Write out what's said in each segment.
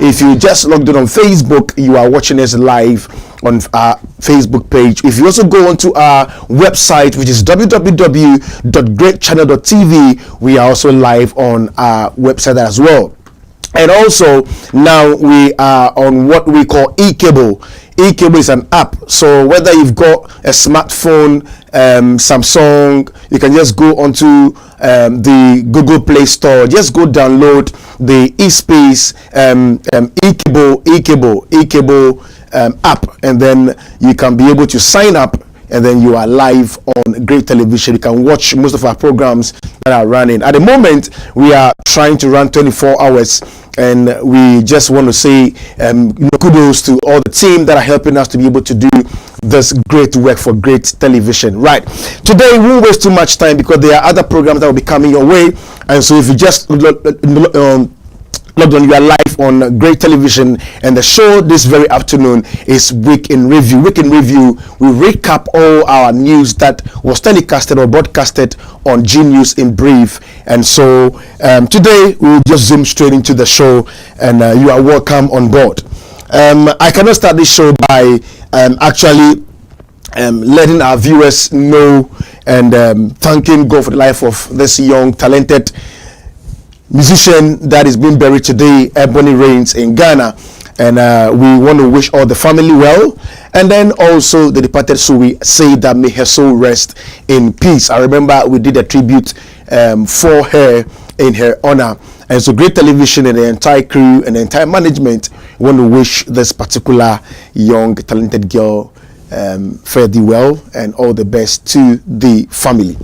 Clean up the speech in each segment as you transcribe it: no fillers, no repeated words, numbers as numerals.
if you just logged in on Facebook, you are watching us live on our Facebook page. If you also go onto our website, which is www.greatchannel.tv, we are also live on our website as well. And also now we are on what we call eCable. eCable is an app, so whether you've got a smartphone, Samsung, you can just go onto the Google Play Store, just go download the eSpace eCable app, and then you can be able to sign up, and then you are live on Great Television. You can watch most of our programs that are running. At the moment, we are trying to run 24 hours, and we just want to say kudos to all the team that are helping us to be able to do this great work for Great Television. Right. Today, we won't waste too much time because there are other programs that will be coming your way. And so if you just logged on, you are live on Great Television, and the show this very afternoon is Week in Review. Week in Review, we recap all our news that was telecasted or broadcasted on G News in brief. And so today we'll just zoom straight into the show, and you are welcome on board. I cannot start this show by actually letting our viewers know and thanking God for the life of this young, talented musician that is being buried today, Ebony Rains in Ghana. And we want to wish all the family well, and then also the departed soul, we say that may her soul rest in peace. I remember we did a tribute for her in her honor, and so Great Television and the entire crew and the entire management want to wish this particular young talented girl fare thee well and all the best to the family.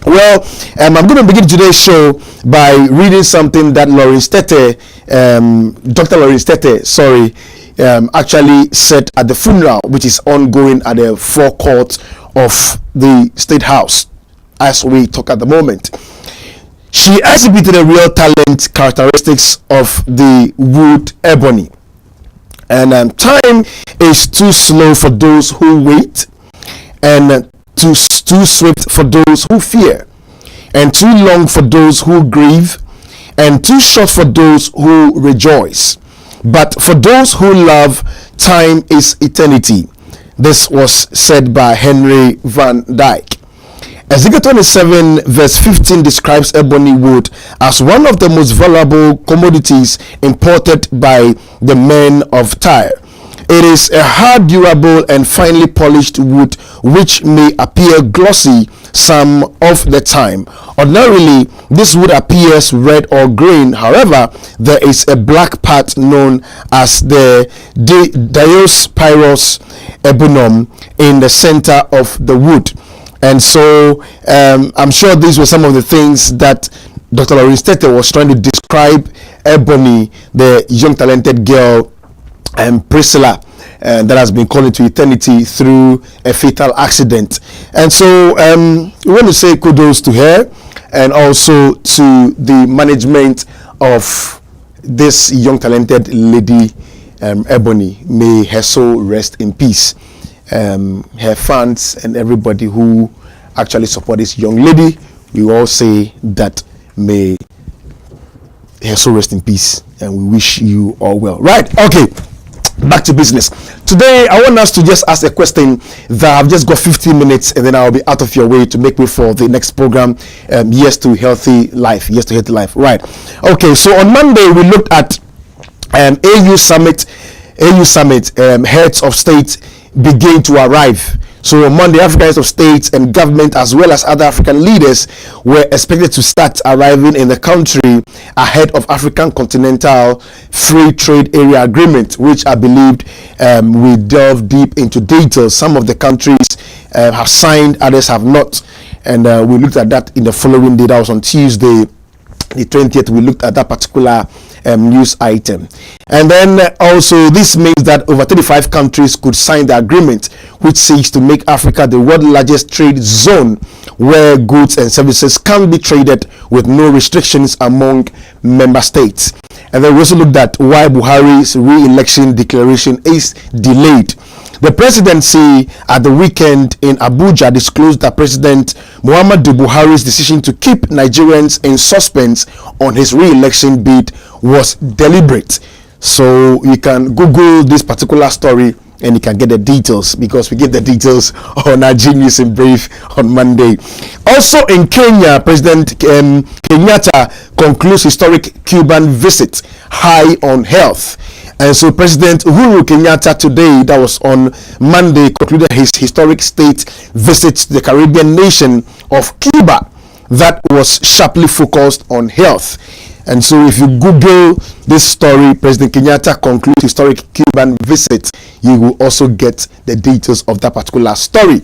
Well, I'm going to begin today's show by reading something that Dr. Lawrence Tete, actually said at the funeral, which is ongoing at the forecourt of the State House as we talk at the moment. She exhibited the real talent characteristics of the wood ebony. And time is too slow for those who wait, and too swift for those who fear, and too long for those who grieve, and too short for those who rejoice. But for those who love, time is eternity. This was said by Henry Van Dyke. Ezekiel 27 verse 15 describes ebony wood as one of the most valuable commodities imported by the men of Tyre. It is a hard, durable, and finely polished wood which may appear glossy some of the time. Ordinarily, this wood appears red or green. However, there is a black part known as the Diospyros ebonum in the center of the wood. And so I'm sure these were some of the things that Dr. Lawrence Tete was trying to describe Ebony, the young talented girl, Priscilla, that has been called into eternity through a fatal accident. And so we want to say kudos to her, and also to the management of this young talented lady, Ebony. May her soul rest in peace. Her fans and everybody who actually support this young lady, we all say that may her soul rest in peace, and we wish you all well. Right, okay, back to business. Today I want us to just ask a question that I've just got 15 minutes, and then I'll be out of your way to make way for the next program, Yes to Healthy Life. Right, okay, so on Monday we looked at AU Summit, heads of state begin to arrive. So on Monday, African heads of states and government, as well as other African leaders, were expected to start arriving in the country ahead of African Continental Free Trade Area Agreement, which I believed we delve deep into details. Some of the countries have signed, others have not, and we looked at that in the following day. That was on Tuesday, the 20th. We looked at that particular news item. And then also this means that over 35 countries could sign the agreement, which seeks to make Africa the world's largest trade zone where goods and services can be traded with no restrictions among member states. And then we also looked at why Buhari's re-election declaration is delayed. The presidency at the weekend in Abuja disclosed that President Muhammadu Buhari's decision to keep Nigerians in suspense on his re-election bid was deliberate. So you can Google this particular story and you can get the details, because we give the details on our Genius in Brief on Monday. Also in Kenya, President Kenyatta concludes historic Cuban visit, high on health. And so President Uhuru Kenyatta today, that was on Monday, concluded his historic state visit to the Caribbean nation of Cuba that was sharply focused on health. And so if you Google this story, President Kenyatta concludes historic Cuban visit, you will also get the details of that particular story.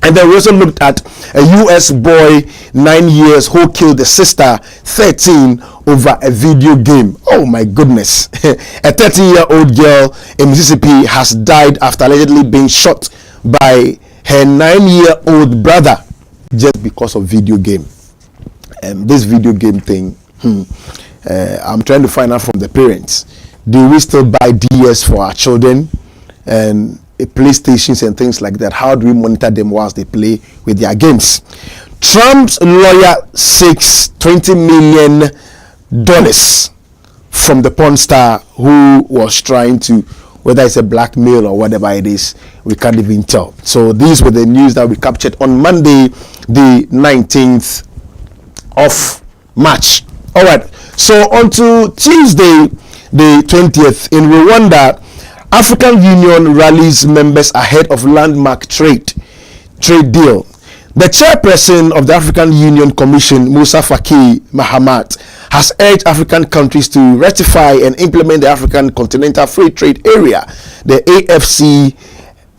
And then we also looked at a US boy, 9 years, who killed a sister, 13, over a video game. Oh my goodness. A 13-year-old girl in Mississippi has died after allegedly being shot by her 9-year-old brother just because of video game. This video game thing, I'm trying to find out from the parents. Do we still buy DS for our children and PlayStations and things like that? How do we monitor them whilst they play with their games? Trump's lawyer seeks $20 million from the porn star who was trying to, whether it's a blackmail or whatever it is, we can't even tell. So these were the news that we captured on Monday, the 19th of March. All right, so on to Tuesday, the 20th, in Rwanda, African Union rallies members ahead of landmark trade deal. The chairperson of the African Union Commission, Musa Faki Mahamat, has urged African countries to ratify and implement the African Continental Free Trade Area, the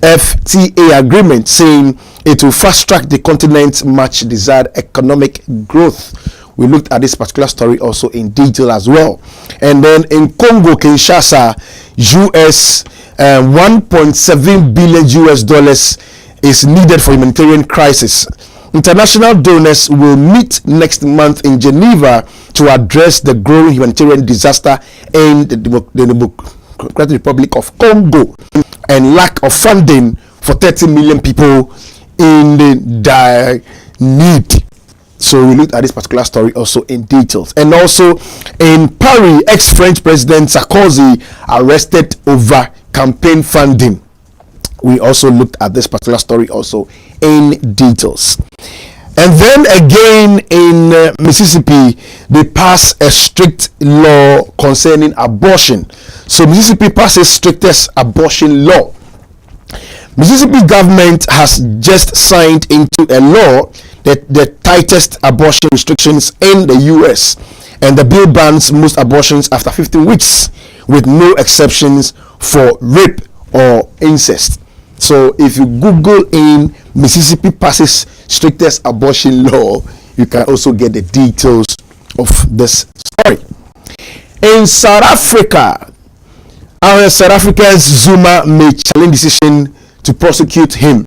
AfCFTA agreement, saying it will fast-track the continent's much-desired economic growth. We looked at this particular story also in detail as well. And then in Congo, Kinshasa, US 1.7 billion US dollars is needed for humanitarian crisis. International donors will meet next month in Geneva to address the growing humanitarian disaster in the Democratic Republic of Congo and lack of funding for 30 million people in the dire need. So we looked at this particular story also in details. And also in Paris, ex-French President Sarkozy arrested over campaign funding. We also looked at this particular story also in details. And then again in Mississippi, they passed a strict law concerning abortion. So Mississippi passes strictest abortion law. Mississippi government has just signed into a law the tightest abortion restrictions in the US, and the bill bans most abortions after 15 weeks with no exceptions for rape or incest. So if you Google in Mississippi passes strictest abortion law, you can also get the details of this story. In South Africa, South Africa's Zuma may challenge decision to prosecute him.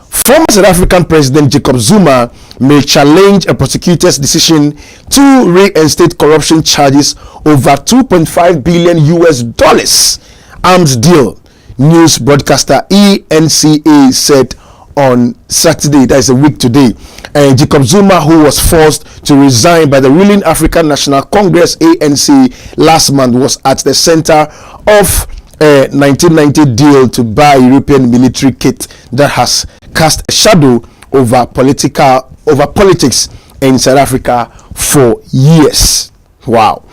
Former South African President Jacob Zuma may challenge a prosecutor's decision to reinstate corruption charges over 2.5 billion US dollars arms deal, news broadcaster ENCA said on Saturday, that is a week today. Jacob Zuma, who was forced to resign by the ruling African National Congress ANC last month, was at the center of a 1990 deal to buy European military kit that has cast a shadow over politics in South Africa for years. Wow.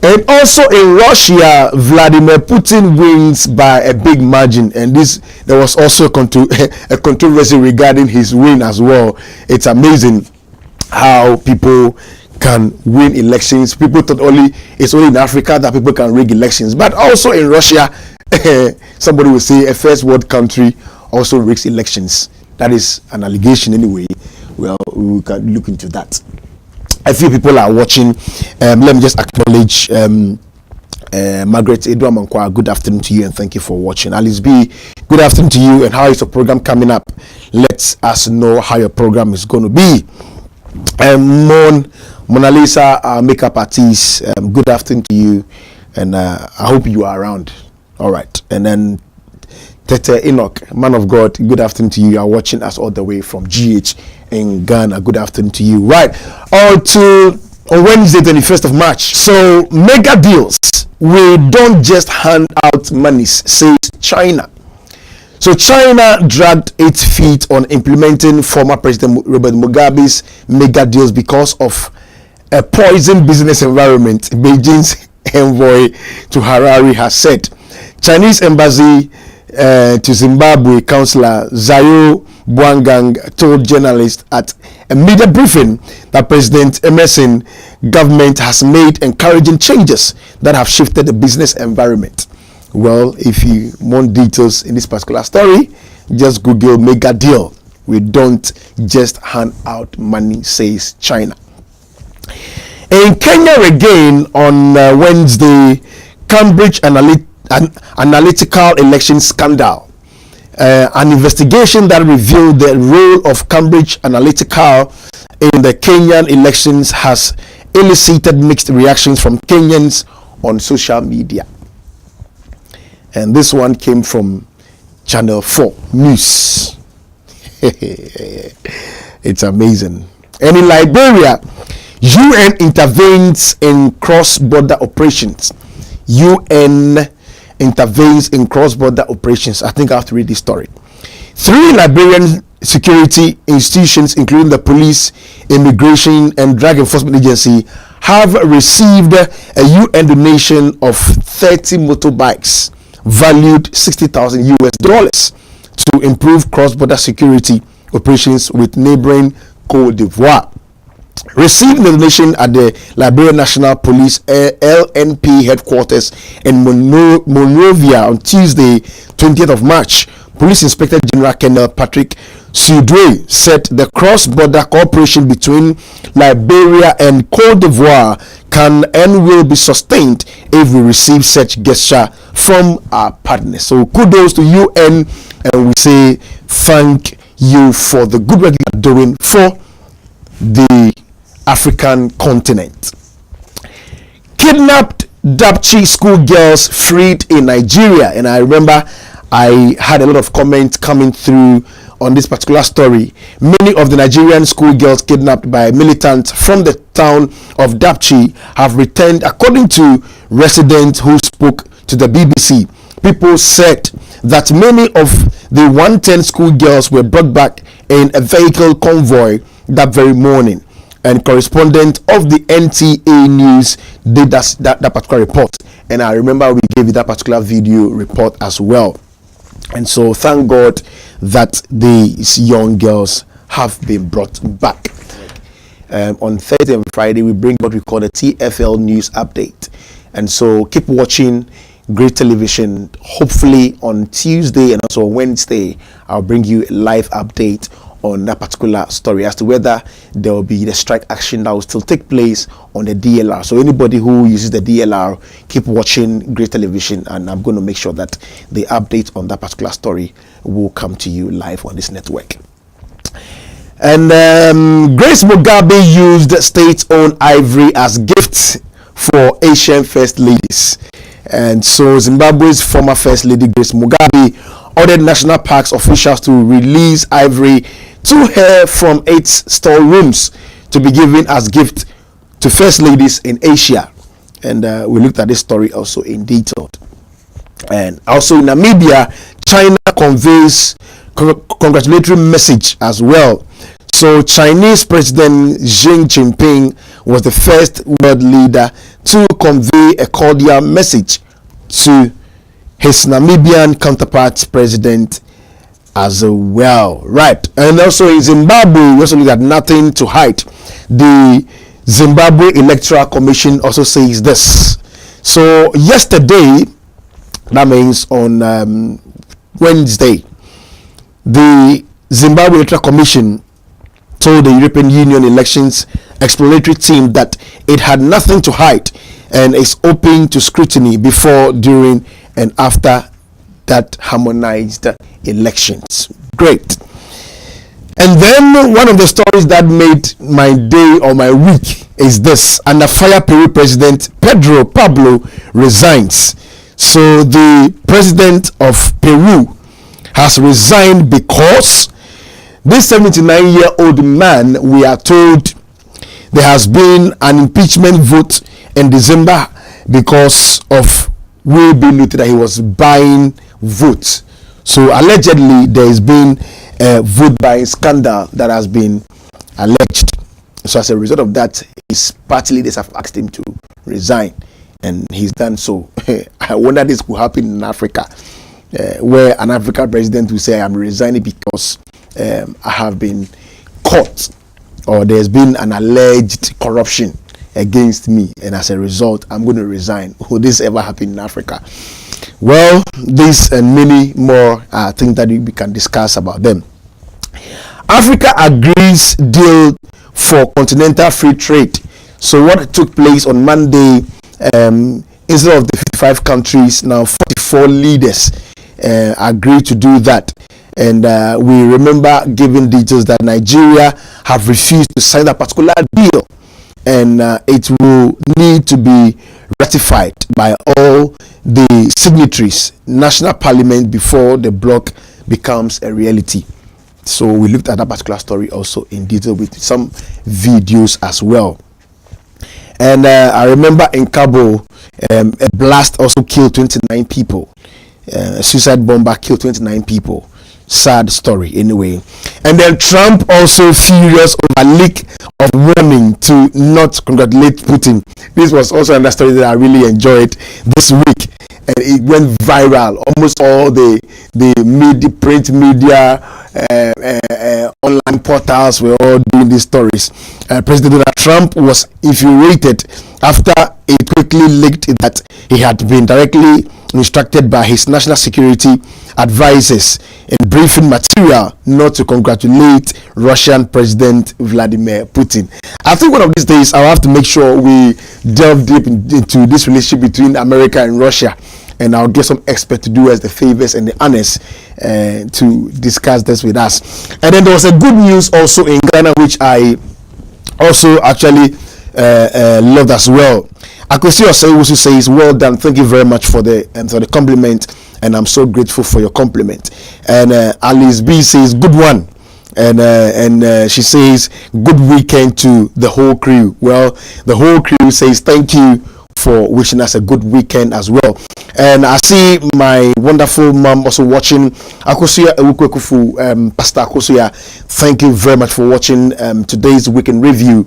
And also in Russia, Vladimir Putin wins by a big margin, and there was also a controversy regarding his win as well. It's amazing how people can win elections. People thought it's only in Africa that people can rig elections, but also in Russia, somebody will say a first world country also rigs elections. That is an allegation anyway. Well, we can look into that. A few people are watching. Let me just acknowledge Margaret Edouard. Good afternoon to you and thank you for watching. Alice B, good afternoon to you, and how is your program coming up? Let us know how your program is going to be. Mona Lisa, our makeup artist, good afternoon to you, and I hope you are around. All right. And then Tete Enoch, man of God, good afternoon to you. You are watching us all the way from GH in Ghana. Good afternoon to you. Right, on Wednesday, 21st of March. So mega deals we don't just hand out monies, says China. So China dragged its feet on implementing former President Robert Mugabe's mega deals because of a poison business environment, Beijing's envoy to Harare has said. Chinese embassy to Zimbabwe councillor Zayo Bwangang told journalists at a media briefing that President Emerson government has made encouraging changes that have shifted the business environment. Well, if you want details in this particular story, just Google mega deal. We don't just hand out money, says China. In Kenya again on Wednesday, Cambridge Analytical election scandal. An investigation that revealed the role of Cambridge Analytical in the Kenyan elections has elicited mixed reactions from Kenyans on social media. And this one came from Channel 4 News. It's amazing. And in Liberia, UN intervenes in cross-border operations. UN intervenes in cross-border operations. I think I have to read this story. 3 Liberian security institutions, including the police, immigration, and drug enforcement agency, have received a UN donation of 30 motorbikes valued $60,000 to improve cross-border security operations with neighboring Côte d'Ivoire. Receiving the donation at the Liberia National Police LNP headquarters in Monrovia on Tuesday, 20th of March, Police Inspector General Colonel Patrick Sudwe said the cross-border cooperation between Liberia and Côte d'Ivoire can and will be sustained if we receive such gesture from our partners. So kudos to UN, and we say thank you for the good work you are doing for the African continent. Kidnapped Dapchi schoolgirls freed in Nigeria. And I remember I had a lot of comments coming through on this particular story. Many of the Nigerian schoolgirls kidnapped by militants from the town of Dapchi have returned, according to residents who spoke to the BBC. People said that many of the 110 schoolgirls were brought back in a vehicle convoy that very morning. And correspondent of the NTA News did that particular report. And I remember we gave you that particular video report as well. And so thank God that these young girls have been brought back. On Thursday and Friday, we bring what we call the TFL News Update. And so keep watching Great Television. Hopefully on Tuesday and also Wednesday, I'll bring you a live update on that particular story as to whether there will be the strike action that will still take place on the DLR. So anybody who uses the DLR, keep watching Great Television, and I'm going to make sure that the update on that particular story will come to you live on this network. And Grace Mugabe used state-owned ivory as gifts for Asian First Ladies. And so Zimbabwe's former First Lady Grace Mugabe ordered national parks officials to release ivory to her from 8 storerooms to be given as gift to First Ladies in Asia. And we looked at this story also in detail. And also in Namibia, China conveys congratulatory message as well. So Chinese President Xi Jinping was the first world leader to convey a cordial message to his Namibian counterpart president as well. Right. And also in Zimbabwe, we also look at nothing to hide. The Zimbabwe Electoral Commission also says this. So yesterday, that means on Wednesday, the Zimbabwe Electoral Commission told the European Union elections exploratory team that it had nothing to hide and is open to scrutiny before, during, and after that harmonized elections. Great. And then one of the stories that made my day or my week is this: under fire, Peru President Pedro Pablo resigns. So the president of Peru has resigned because this 79-year-old man, we are told there has been an impeachment vote in December because of we believe that he was buying votes. So allegedly there has been a vote buying scandal that has been alleged. So as a result of that, his party leaders have asked him to resign, and he's done so. I wonder this could happen in Africa, where an African president will say, I'm resigning because I have been caught, or there's been an alleged corruption against me, and as a result I'm going to resign. Will this ever happen in Africa? Well, this and many more things that we can discuss about them. Africa agrees deal for continental free trade. So what took place on Monday, instead of the 55 countries, now 44 leaders agreed to do that. And we remember giving details that Nigeria have refused to sign a particular deal, and it will need to be ratified by all the signatories, national parliament, before the bloc becomes a reality. So we looked at that particular story also in detail with some videos as well. And I remember in Kabul, a blast also killed 29 people. A suicide bomber killed 29 people. Sad story anyway. And then Trump also furious over leak of warning to not congratulate Putin. This was also another story that I really enjoyed this week, and it went viral. Almost all the media, print media, online portals were all doing these stories. President Donald Trump was infuriated after it quickly leaked that he had been directly instructed by his national security advisors in briefing material not to congratulate Russian President Vladimir Putin. I think one of these days I'll have to make sure we delve deep into this relationship between America and Russia, and I'll get some experts to do us the favors and the honors to discuss this with us. And then there was a good news also in Ghana, which I also actually loved as well. Akwesi Osei says, well done, thank you very much for the compliment, and I'm so grateful for your compliment. And Alice B says, good one. And she says, good weekend to the whole crew. Well, the whole crew says thank you for wishing us a good weekend as well. And I see my wonderful mom also watching. Akosuya Ewukwekufu, Pastor Akosuya, thank you very much for watching today's weekend review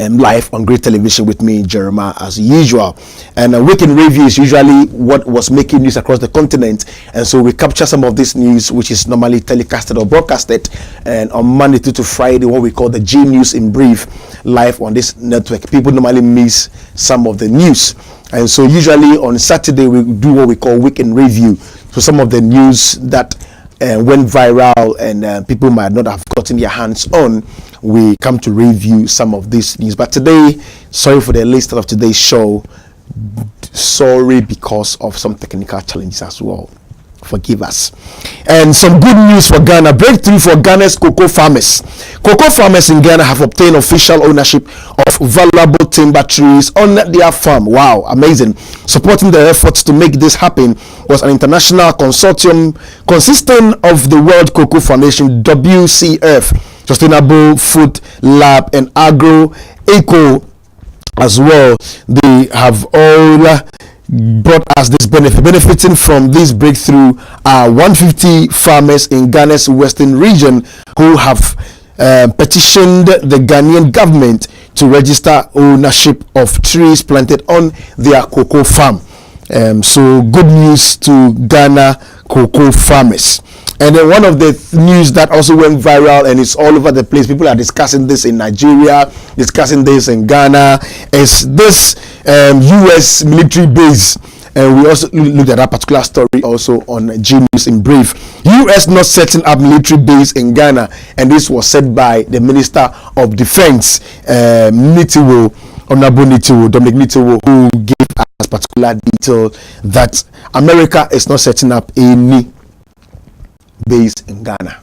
live on Great Television with me, Jeremiah, as usual. And a weekend review is usually what was making news across the continent, and so we capture some of this news which is normally telecasted or broadcasted, and on Monday through to Friday, what we call the G News in Brief, live on this network. People normally miss some of the news, and so usually on Saturday we do what we call weekend review. So some of the news that went viral and people might not have gotten their hands on, we come to review some of this news. But today, sorry for the late start of today's show. Sorry because of some technical challenges as well. Forgive us. And some good news for Ghana. Breakthrough for Ghana's cocoa farmers. Cocoa farmers in Ghana have obtained official ownership of valuable timber trees on their farm. Wow, amazing. Supporting their efforts to make this happen was an international consortium consisting of the World Cocoa Foundation, WCF, Sustainable Food Lab, and Agro Eco as well. They have all brought us this benefit. Benefiting from this breakthrough are 150 farmers in Ghana's western region who have petitioned the Ghanaian government to register ownership of trees planted on their cocoa farm. So good news to Ghana cocoa farmers. And then one of the news that also went viral and it's all over the place, people are discussing this in Nigeria, discussing this in Ghana, is this US military base. And we also looked at that particular story also on G News in Brief. US not setting up military base in Ghana, and this was said by the Minister of Defense, Nitiwo, Honorable Nitiwo, Dominic Nitiwo, who gave us particular detail that America is not setting up any base in Ghana.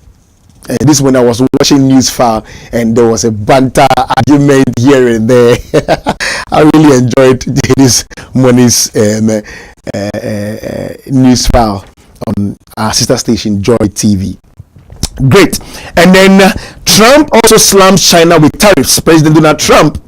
This is when I was watching News File and there was a banter argument here and there. I really enjoyed this morning's News File on our sister station Joy TV. Great. And then Trump also slams China with tariffs. President Donald Trump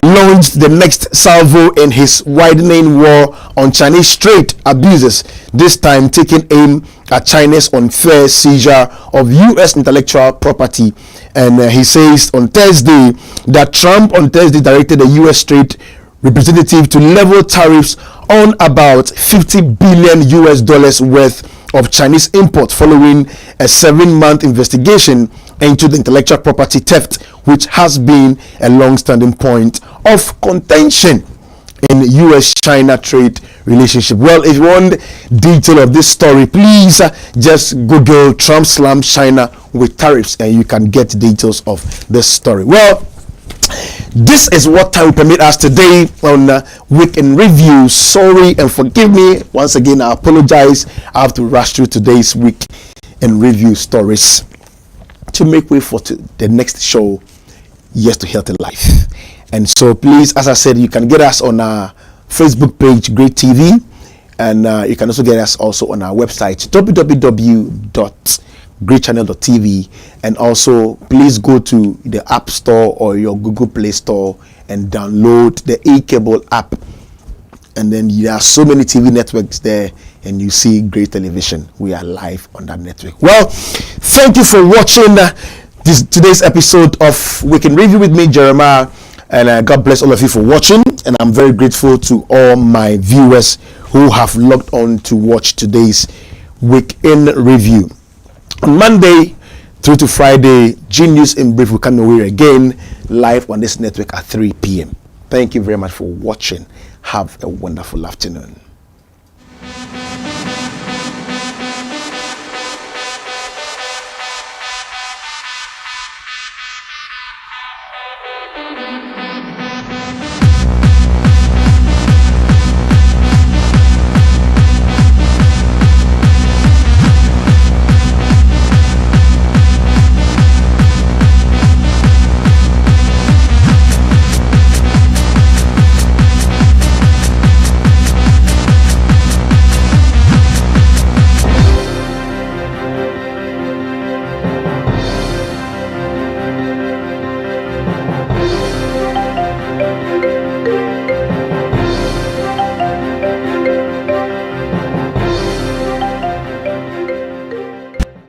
launched the next salvo in his widening war on Chinese trade abuses, this time taking aim at China's unfair seizure of U.S. intellectual property. And he says on Thursday that Trump on Thursday directed the U.S. Trade Representative to level tariffs on about $50 billion worth of Chinese imports following a 7-month investigation into the intellectual property theft, which has been a long-standing point of contention in U.S.-China trade relationship. Well, if you want detail of this story, please just Google Trump slams China with tariffs and you can get details of this story. Well, this is what time will permit us today on Week in Review. Sorry and forgive me once again. I apologize. I have to rush through today's Week in Review stories to make way for the next show, Yes to Healthy Life. And so please, as I said, you can get us on our Facebook page, Great TV, and you can also get us also on our website, www.greatchannel.tv. And also please go to the App Store or your Google Play Store and download the eCable app. And then there are so many TV networks there, and you see Great Television. We are live on that network. Well, thank you for watching today's episode of Week in Review with me, Jeremiah. And God bless all of you for watching. And I'm very grateful to all my viewers who have logged on to watch today's Week in Review. On Monday through to Friday, G News in Brief will come away again live on this network at 3 p.m. Thank you very much for watching. Have a wonderful afternoon.